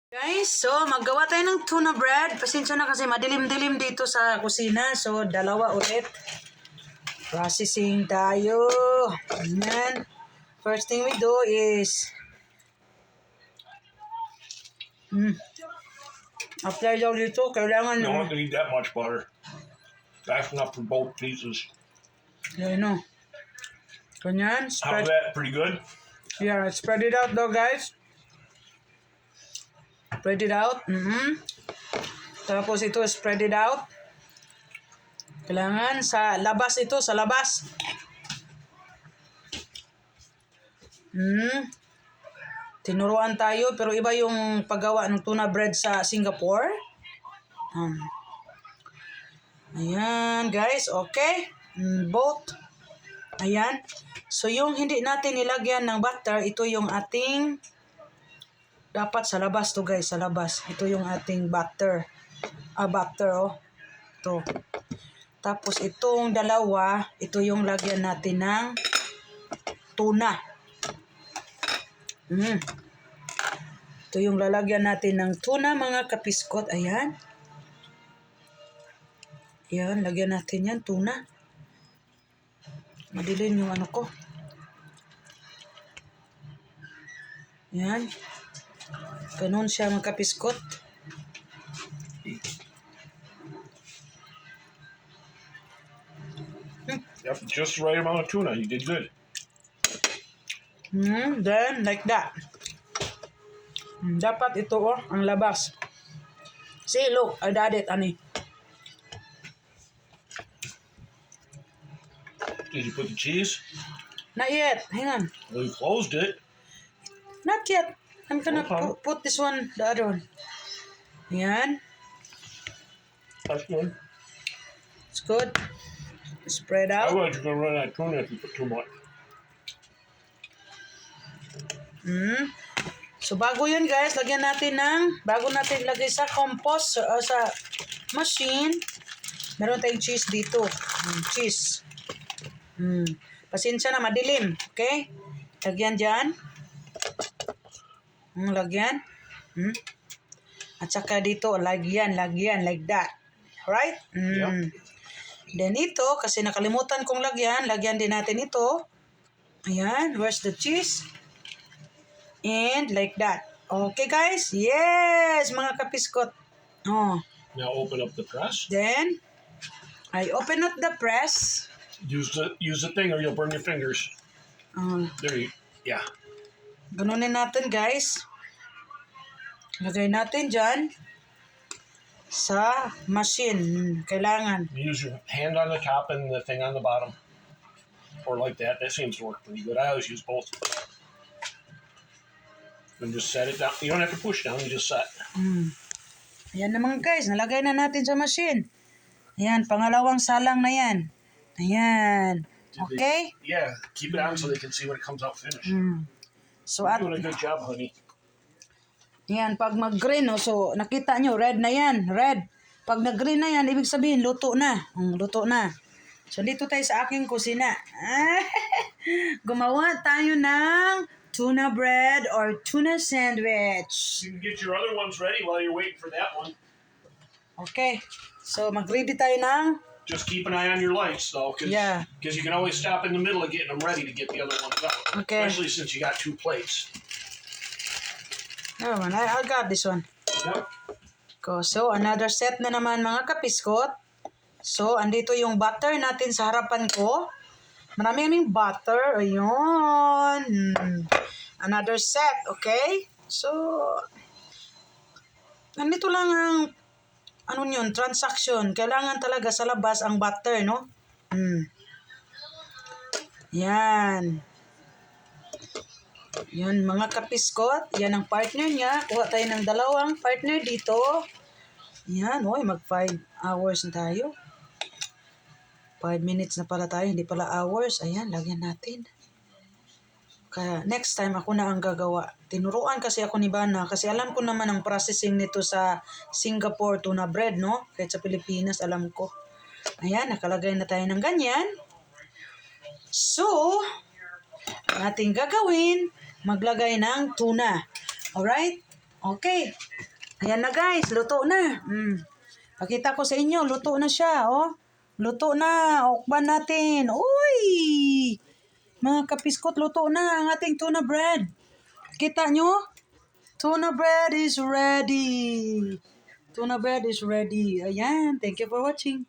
Guys, so maggawa tayo ng tuna bread. Pasensya na kasi madilim-dilim dito sa kusina. So, dalawa ulit. Processing tayo. Ayan. First thing we do is apply daw dito. Kailangan You don't need that much butter. That's enough for both pieces. Yan o. Ganyan. How's that? Pretty good? Yeah, spread it out though, guys. Spread it out. Tapos ito, spread it out. Kailangan sa labas ito, sa labas. Tinuruan tayo, pero iba yung paggawa ng tuna bread sa Singapore. Ayan, guys. Okay. Both. Ayan. So, yung hindi natin nilagyan ng butter, ito yung ating dapat sa labas to, guys. Sa labas. Ito yung ating butter. Butter, oh. Ito. Tapos, itong dalawa, ito yung lagyan natin ng tuna. Ito yung lalagyan natin ng tuna, mga kapiskot. Ayan. Ayan, lagyan natin yan, tuna. Madilim yung ano ko. Ayan. Ganun siya, mga kapiskot. Yep, just the right amount of tuna. You did good. Then, like that. Dapat ito, oh, ang labas. See, look, I did it, ani. Did you put the cheese? Not yet. Hang on. Well, you closed it. Not yet. I'm gonna Okay. put this one, the other one. Ayan. That's good. It's good. Spread I out. was you're gonna run out of tuna if you put too much. So, bago yan, guys, lagyan natin bago natin ilagay sa compost, sa machine, meron tayong cheese dito. Cheese. Pasensya na, madilim. Okay? Lagyan dyan. Lagyan. At saka dito, lagyan, like that. Right? Yep. Then ito, kasi nakalimutan kong lagyan din natin ito. Ayan, where's the cheese? And like that. Okay, guys? Yes, mga kapiskot. Oh. Now open up the press. Then, I open up the press. Use the thing or you'll burn your fingers. There you. Yeah. Ganunin natin, guys. Lagay natin dyan sa machine. Kailangan. Use your hand on the top and the thing on the bottom. Or like that. That seems to work pretty good. I always use both. And just set it down. You don't have to push down. You just set. Ayan naman, guys. Nalagay na natin sa machine. Ayan, pangalawang salang na yan. Ayan. Okay? Yeah. Keep it on so they can see when it comes out finished. So, You're doing a good job, honey. Ayan, pag mag-green, so nakita nyo, red na yan. Red. Pag nag-green na yan, ibig sabihin, luto na. Luto na. So, dito tayo sa aking kusina. Gumawa tayo ng tuna bread or tuna sandwich. You can get your other ones ready while you're waiting for that one. Okay. So, mag-ready tayo ng... Just keep an eye on your lights, though, because Yeah. you can always stop in the middle of getting them ready to get the other ones out. Okay. Especially since you got 2 plates. No, man, I got this one. Yep. So, another set na naman, mga kapiskot. So, andito yung butter natin sa harapan ko. Maraming butter. Ayun. Another set, okay? So, nandito lang ang, transaction. Kailangan talaga sa labas ang butter, no? Yan. Yan, mga kapiskot. Yan ang partner niya. Kuha tayo ng dalawang partner dito. Yan, mag 5 hours na tayo. 5 minutes na pala tayo, hindi pala hours. Ayan, lagyan natin. Kaya next time ako na ang gagawa. Tinuruan kasi ako ni Bana kasi alam ko naman ang processing nito sa Singapore tuna bread, no? Kahit sa Pilipinas, alam ko. Ayan, nakalagay na tayo ng ganyan. So, ang ating gagawin, maglagay ng tuna. Alright? Okay. Ayan na guys, luto na. Pakita ko sa inyo, luto na siya, oh. Luto na, ukban natin. Uy! Mga kapiskot, luto na ang ating tuna bread. Kita nyo? Tuna bread is ready. Tuna bread is ready. Ayan, thank you for watching.